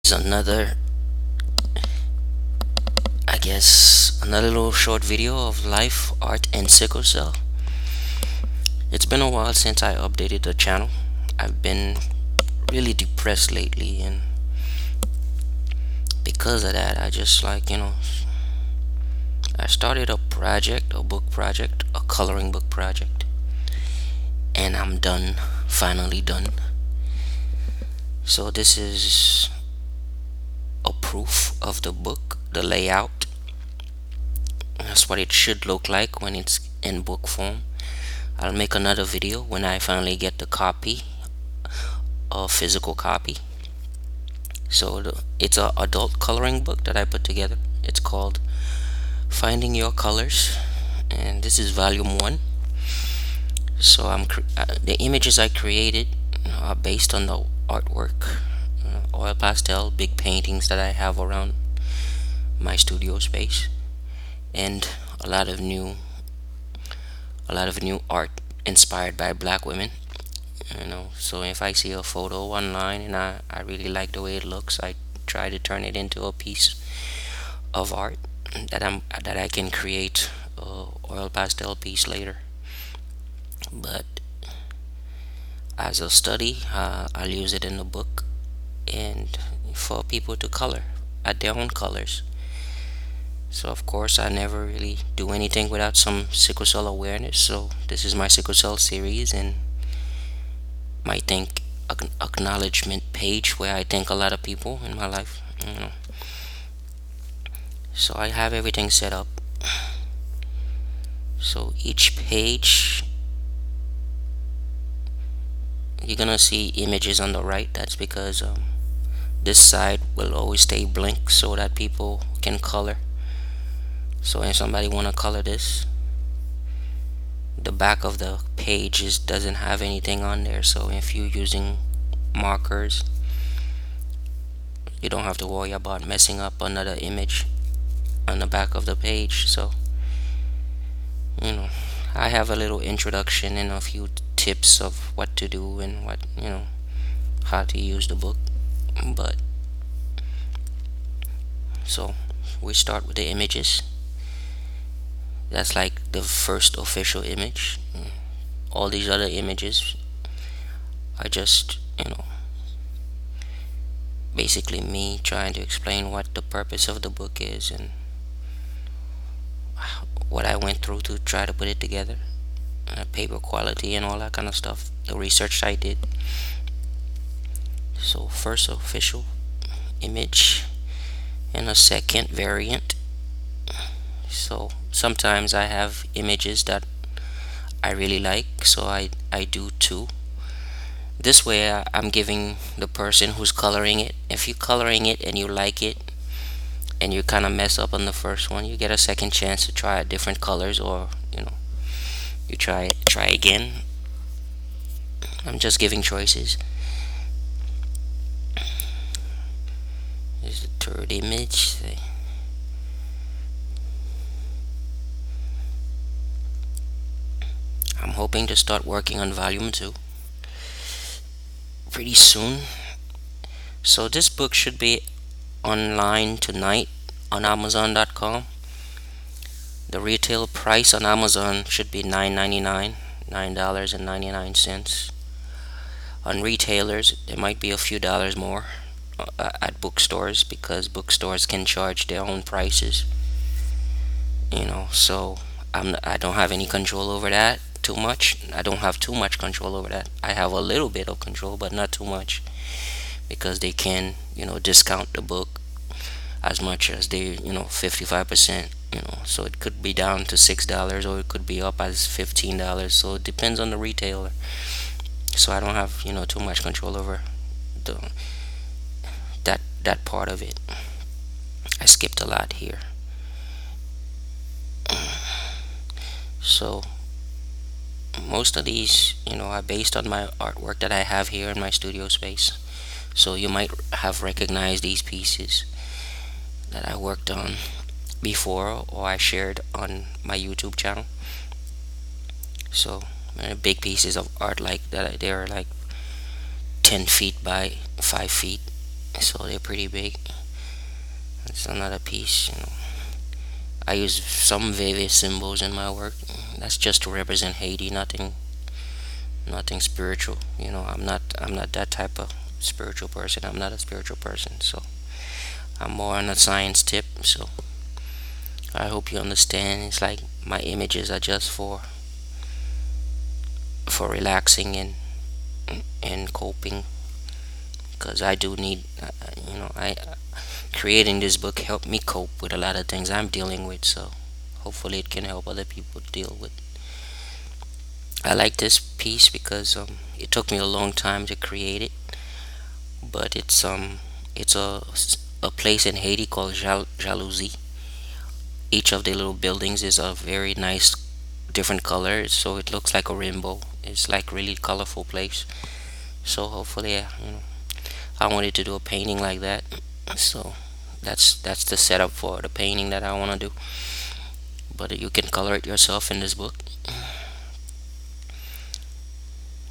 Is another, I guess, another little short video of life, art, and sickle cell. It's been a while since I updated the channel. I've been really depressed lately, and because of that, I just I started a project, a book project, a coloring book project, and I'm done, finally done. So, this is a proof of the book, the layout. That's what it should look like when it's in book form. I'll make another video when I finally get the copy, a physical copy. So it's a adult coloring book that I put together. It's called Finding Your Colors, and this is volume 1. So the images I created are based on the artwork, oil pastel, big paintings that I have around my studio space, and a lot of new art inspired by black women. So if I see a photo online and I really like the way it looks, I try to turn it into a piece of art that I can create a oil pastel piece later. But as a study, I'll use it in the book and for people to color at their own colors. So of course I never really do anything without some sickle cell awareness. So this is my sickle cell series, and my thank acknowledgement page where I thank a lot of people in my life. So I have everything set up. So each page, you're gonna see images on the right. That's because this side will always stay blank so that people can color. So if somebody wanna color this, the back of the page doesn't have anything on there. So if you're using markers, you don't have to worry about messing up another image on the back of the page. So I have a little introduction and a few tips of what to do and how to use the book. But so we start with the images. That's like the first official image. All these other images are just basically me trying to explain what the purpose of the book is and what I went through to try to put it together, paper quality and all that kind of stuff, the research I did. So first official image and a second variant. So sometimes I have images that I really like, so I do two. This way I'm giving the person who's coloring it, if you're coloring it and you like it and you kind of mess up on the first one, you get a second chance to try different colors, or you try again. I'm just giving choices. Here's the third image. I'm hoping to start working on volume 2 pretty soon. So this book should be online tonight on Amazon.com. The retail price on Amazon should be $9.99, $9.99. On retailers, there might be a few dollars more at bookstores, because bookstores can charge their own prices. So I don't have any control over that too much. I don't have too much control over that. I have a little bit of control, but not too much, because they can discount the book as much as they 55%. So it could be down to $6, or it could be up as $15. So it depends on the retailer. So I don't have too much control over the that part of it. I skipped a lot here. So most of these are based on my artwork that I have here in my studio space. So you might have recognized these pieces that I worked on before, or I shared on my YouTube channel. So big pieces of art like that, they're like 10 feet by 5 feet. so they're pretty big. It's another piece. I use some various symbols in my work. That's just to represent Haiti. Nothing spiritual. I'm not that type of spiritual person. I'm not a spiritual person. So I'm more on a science tip. So I hope you understand. It's like my images are just for relaxing and coping, because I do need, I creating this book helped me cope with a lot of things I'm dealing with. So hopefully it can help other people deal with. I like this piece because it took me a long time to create it, but it's a place in Haiti called Jalousie. Each of the little buildings is a very nice different color, so it looks like a rainbow. It's like really colorful place. So hopefully, I wanted to do a painting like that. So that's the setup for the painting that I want to do. But you can color it yourself in this book.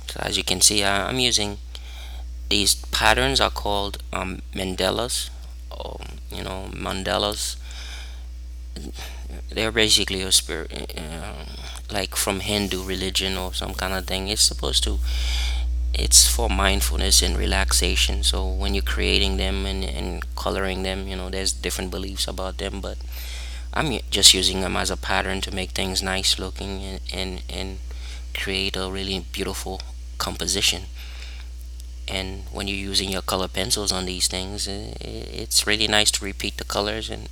So as you can see, I'm using these patterns are called mandalas. Mandalas. They're basically a spirit, like from Hindu religion or some kind of thing. It's for mindfulness and relaxation. So when you're creating them and coloring them, there's different beliefs about them, but just using them as a pattern to make things nice looking and create a really beautiful composition. And when you're using your color pencils on these things, it's really nice to repeat the colors, and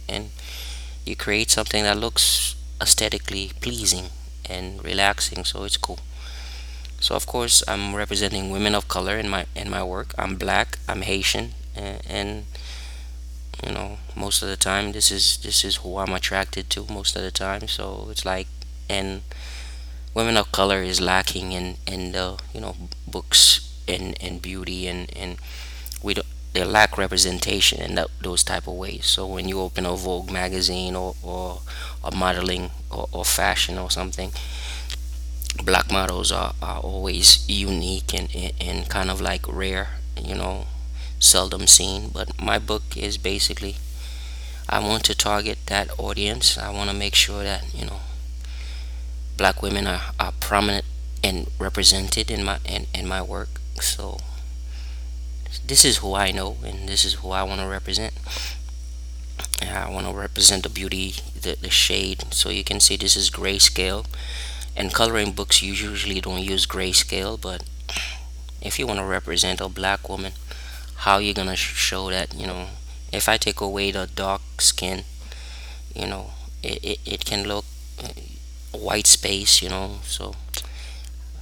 you create something that looks aesthetically pleasing and relaxing. So it's cool. So of course I'm representing women of color in my work. I'm black, I'm Haitian, and most of the time this is who I'm attracted to most of the time. So it's like, and women of color is lacking in the books and beauty, and we don't they lack representation in those type of ways. So when you open a Vogue magazine or modeling or fashion or something, black models are always unique and kind of like rare, seldom seen. But my book is basically, I want to target that audience. I want to make sure that black women are prominent and represented in my work. So this is who I know, and this is who I want to represent. I want to represent the beauty, the shade. So you can see this is grayscale. And coloring books, you usually don't use grayscale, but if you want to represent a black woman, how you gonna show that? If I take away the dark skin, it can look white space. So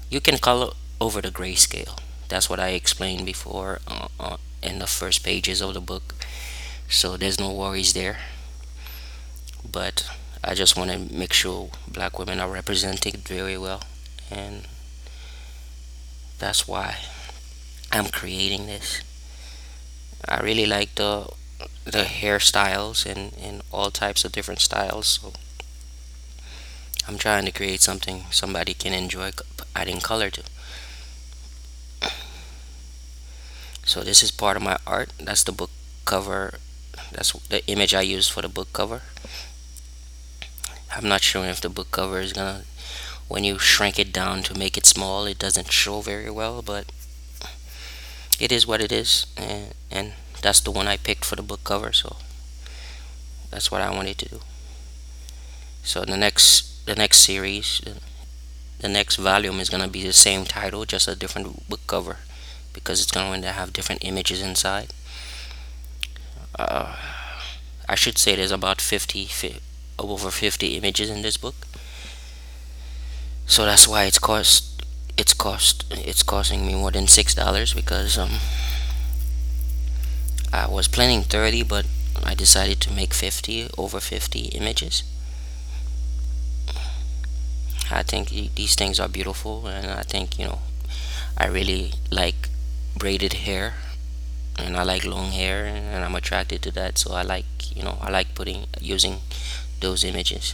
you can color over the grayscale. That's what I explained before in the first pages of the book. So there's no worries there. But I just want to make sure black women are represented very well, and that's why I'm creating this. I really like the hairstyles and all types of different styles. So I'm trying to create something somebody can enjoy adding color to. So this is part of my art. That's the book cover. That's the image I used for the book cover. I'm not sure if the book cover is gonna, when you shrink it down to make it small, it doesn't show very well, but it is what it is, and that's the one I picked for the book cover. So that's what I wanted to do. So the next series, the next volume is gonna be the same title, just a different book cover, because it's going to have different images inside. Uh, I should say there's about over 50 images in this book. So that's why it's costing me more than $6, because I was planning 30, but I decided to make over 50 images. I think these things are beautiful, and I think I really like braided hair, and I like long hair, and I'm attracted to that. So I like using those images.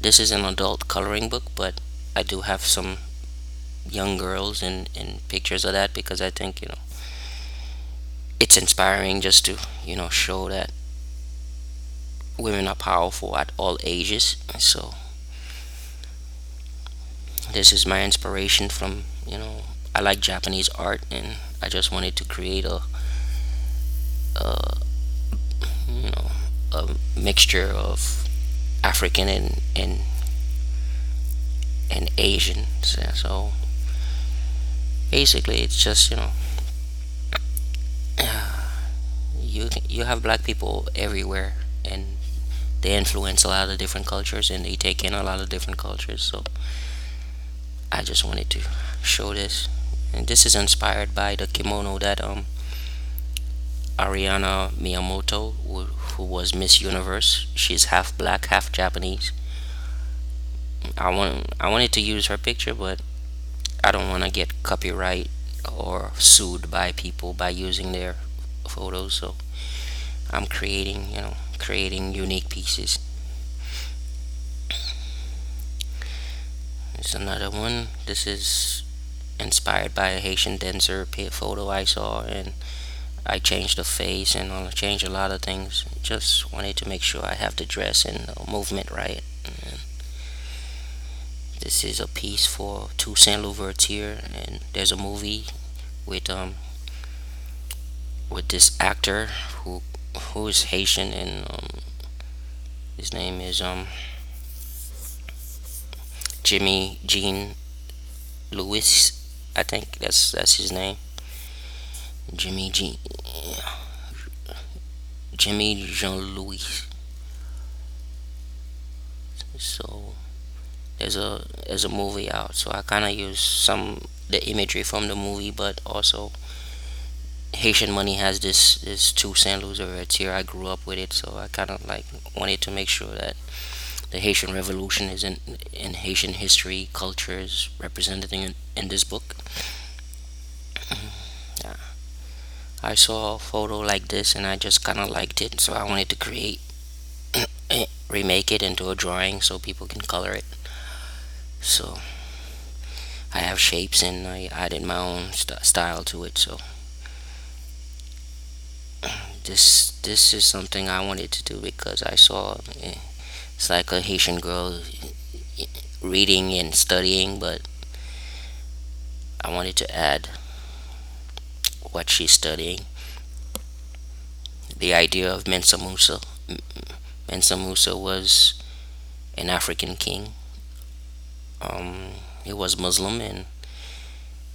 This is an adult coloring book, but I do have some young girls and pictures of that, because I think it's inspiring just to show that women are powerful at all ages. So this is my inspiration from I like Japanese art, and I just wanted to create a you know a mixture of African and Asian. So basically, it's just you have black people everywhere, and they influence a lot of different cultures, and they take in a lot of different cultures. So I just wanted to show this, and this is inspired by the kimono that Ariana Miyamoto, who was Miss Universe. She's half black, half Japanese. I wanted to use her picture, but I don't want to get copyright or sued by people by using their photos. So I'm creating unique pieces. There's another one. This is inspired by a Haitian dancer photo I saw, and I changed the face and I changed a lot of things. Just wanted to make sure I have the dress and the movement right. And this is a piece for Toussaint Louverture, and there's a movie with with this actor who is Haitian, and his name is Jimmy Jean Louis. I think that's his name. Jimmy Jean Jimmy Jean Louis. So there's a movie out, so I kind of use some the imagery from the movie, but also Haitian money has this two Saint Louis here. I grew up with it, so I kind of like wanted to make sure that the Haitian Revolution is in Haitian history, culture is represented in this book. Yeah. I saw a photo like this and I just kind of liked it, so I wanted to create remake it into a drawing so people can color it. So I have shapes and I added my own style to it. So this is something I wanted to do because I saw it's like a Haitian girl reading and studying, but I wanted to add what she's studying. The idea of Mensa Musa. Mensa Musa was an African king. He was Muslim, and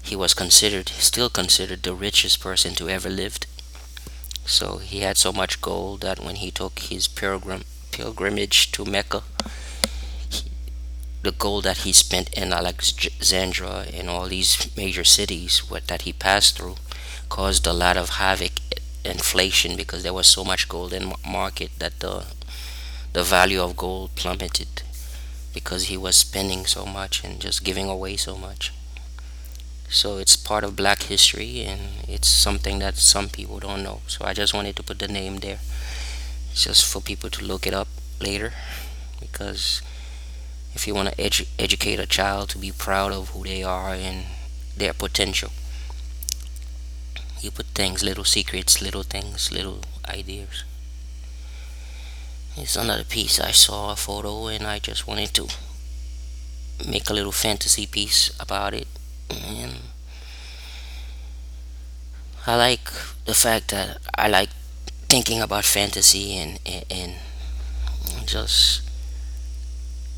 he was still considered the richest person to ever lived. So he had so much gold that when he took his pilgrimage to Mecca, the gold that he spent in Alexandria and all these major cities that he passed through caused a lot of havoc, inflation, because there was so much gold in market that the value of gold plummeted because he was spending so much and just giving away so much. So it's part of black history, and it's something that some people don't know. So I just wanted to put the name there just for people to look it up later, because if you want to educate a child to be proud of who they are and their potential, you put things, little secrets, little things, little ideas. It's another piece. I saw a photo and I just wanted to make a little fantasy piece about it. And I like the fact that I like thinking about fantasy, and just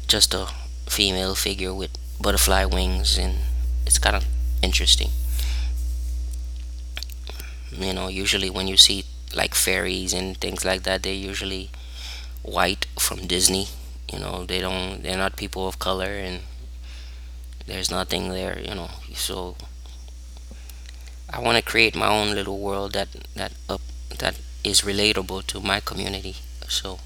just a female figure with butterfly wings, and it's kind of interesting. Usually when you see like fairies and things like that, they're usually white from Disney. They're not people of color, and there's nothing there. So I want to create my own little world that is relatable to my community, so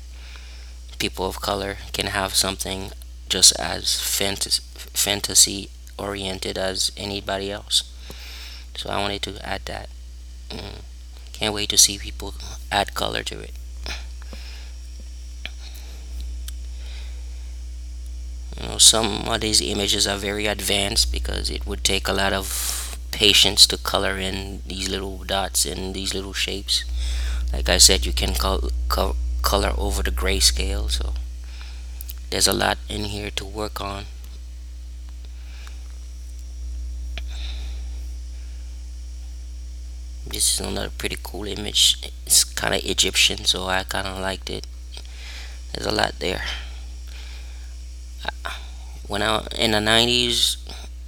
people of color can have something just as fantasy oriented as anybody else. So I wanted to add that. Mm, can't wait to see people add color to it. Some of these images are very advanced because it would take a lot of patience to color in these little dots and these little shapes. Like I said, you can color over the grayscale, so there's a lot in here to work on. This is another pretty cool image. It's kind of Egyptian, so I kind of liked it. There's a lot there. When I in the 90s,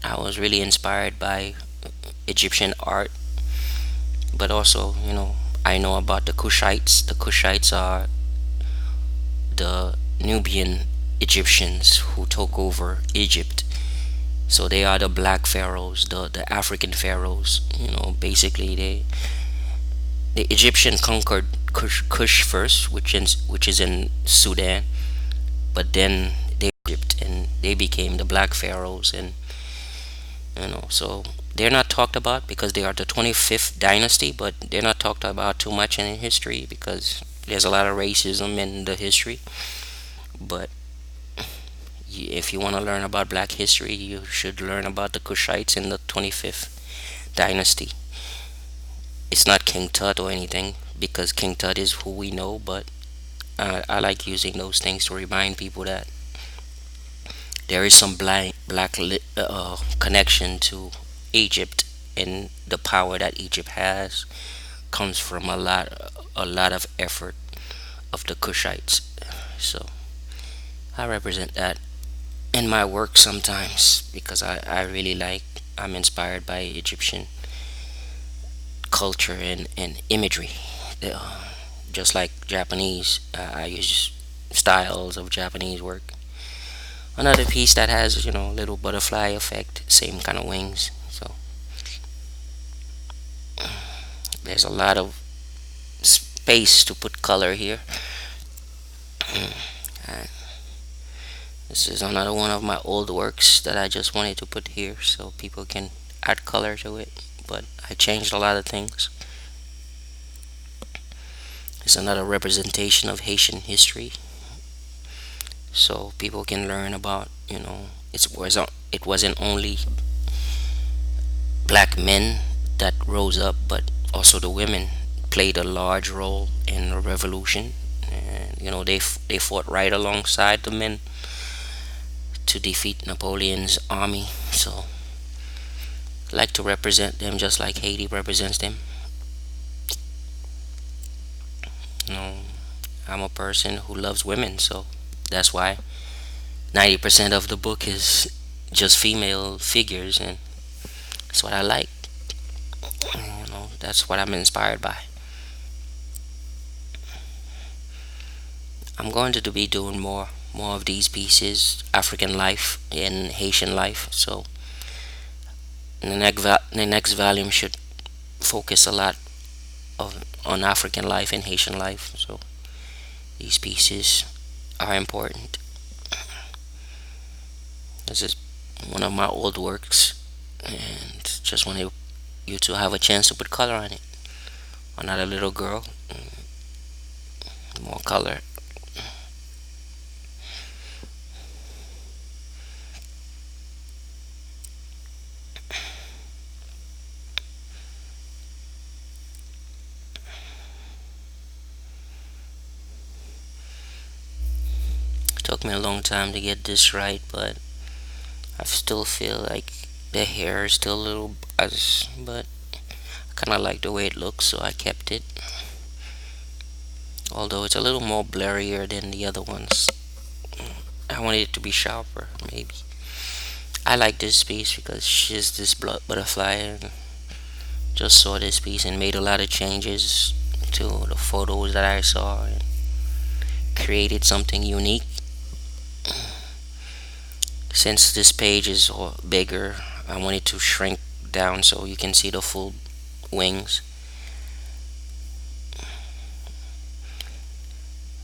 I was really inspired by Egyptian art, but also, I know about the Kushites. The Kushites are the Nubian Egyptians who took over Egypt. So they are the black pharaohs, the African pharaohs. Basically the Egyptian conquered Kush first, which is in Sudan, but then they Egypt and they became the black pharaohs, and so they're not talked about because they are the 25th dynasty, but they're not talked about too much in history because there's a lot of racism in the history. But if you want to learn about black history, you should learn about the Kushites in the 25th dynasty. It's not King Tut or anything because King Tut is who we know, but I like using those things to remind people that there is some connection to Egypt, and the power that Egypt has comes from a lot of effort of the Kushites. So I represent that in my work sometimes because I really I'm inspired by Egyptian culture and imagery. Uh, just like Japanese, I use styles of Japanese work. Another piece that has, little butterfly effect, same kind of wings. So there's a lot of space to put color here. Uh, this is another one of my old works that I just wanted to put here so people can add color to it. But I changed a lot of things. It's another representation of Haitian history, so people can learn about, it wasn't only black men that rose up, but also the women played a large role in the revolution, and they fought right alongside the men to defeat Napoleon's army. So I like to represent them just like Haiti represents them. You know, I'm a person who loves women, so that's why 90% of the book is just female figures, and that's what I like. That's what I'm inspired by. I'm going to be doing more of these pieces, African life and Haitian life. So the next volume should focus a lot on African life and Haitian life. So these pieces are important. This is one of my old works, and just wanted you to have a chance to put color on it. Another little girl, more color. Took me a long time to get this right, but I still feel like the hair is still a little but I kind of like the way it looks, so I kept it. Although it's a little more blurrier than the other ones. I wanted it to be sharper, maybe. I like this piece because she's this butterfly, and just saw this piece and made a lot of changes to the photos that I saw and created something unique. Since this page is bigger, I wanted to shrink down so you can see the full wings.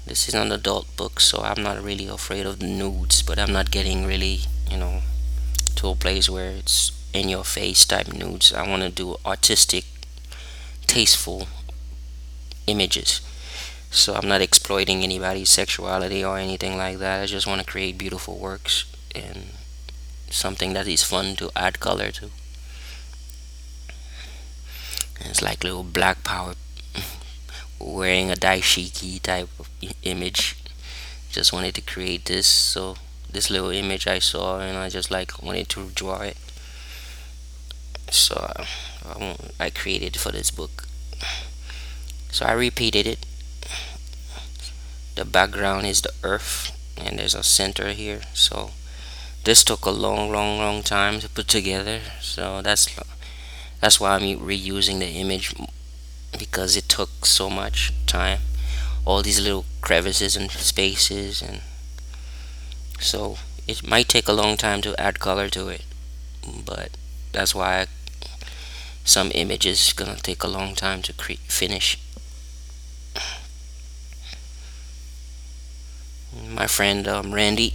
This is an adult book, so I'm not really afraid of the nudes, but I'm not getting really, to a place where it's in your face type nudes. I want to do artistic, tasteful images. So I'm not exploiting anybody's sexuality or anything like that. I just want to create beautiful works and something that is fun to add color to. It's like little black power wearing a dashiki type of image. Just wanted to create this, so this little image I saw, and I just like wanted to draw it. So I created for this book. So I repeated it. The background is the earth, and there's a center here. So this took a long time to put together. So that's why I'm reusing the image, because it took so much time. All these little crevices and spaces, and so it might take a long time to add color to it. But that's why some images gonna take a long time to finish. My friend Randy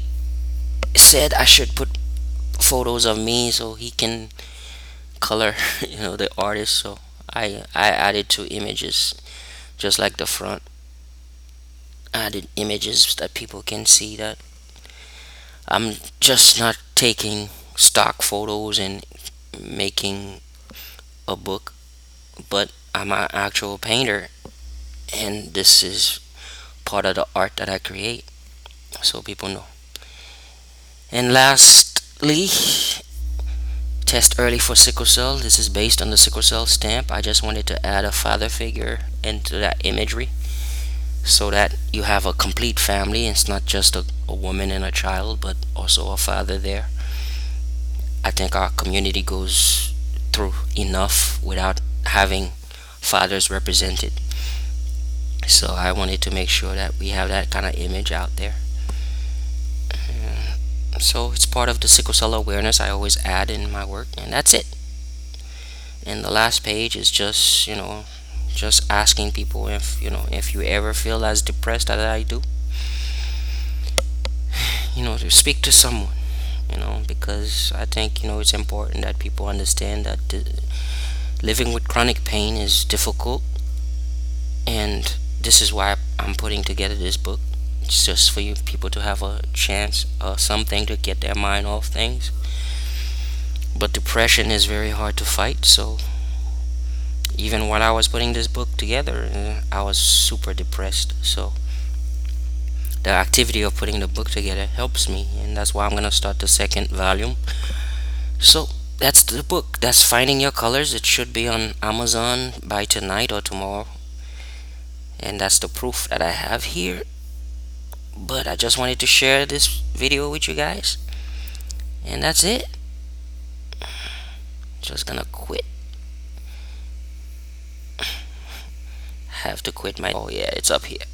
said I should put photos of me so he can color the artist. So I added two images, just like the front. Added images that people can see that I'm just not taking stock photos and making a book, but I'm an actual painter, and this is part of the art that I create, so people know. And lastly, test early for sickle cell. This is based on the sickle cell stamp. I just wanted to add a father figure into that imagery so that you have a complete family. It's not just a woman and a child, but also a father there. I think our community goes through enough without having fathers represented. So I wanted to make sure that we have that kind of image out there. So it's part of the sickle cell awareness I always add in my work, and that's it. And the last page is just asking people if you ever feel as depressed as I do, to speak to someone, because I think it's important that people understand that living with chronic pain is difficult, and this is why I'm putting together this book. It's just for you people to have a chance, something to get their mind off things. But depression is very hard to fight, so even while I was putting this book together, I was super depressed. So the activity of putting the book together helps me, and that's why I'm gonna start the second volume. So that's the book. That's Finding Your Colors. It should be on Amazon by tonight or tomorrow, and that's the proof that I have here. But I just wanted to share this video with you guys, and that's it. Just gonna quit. Have to quit my, oh yeah, it's up here.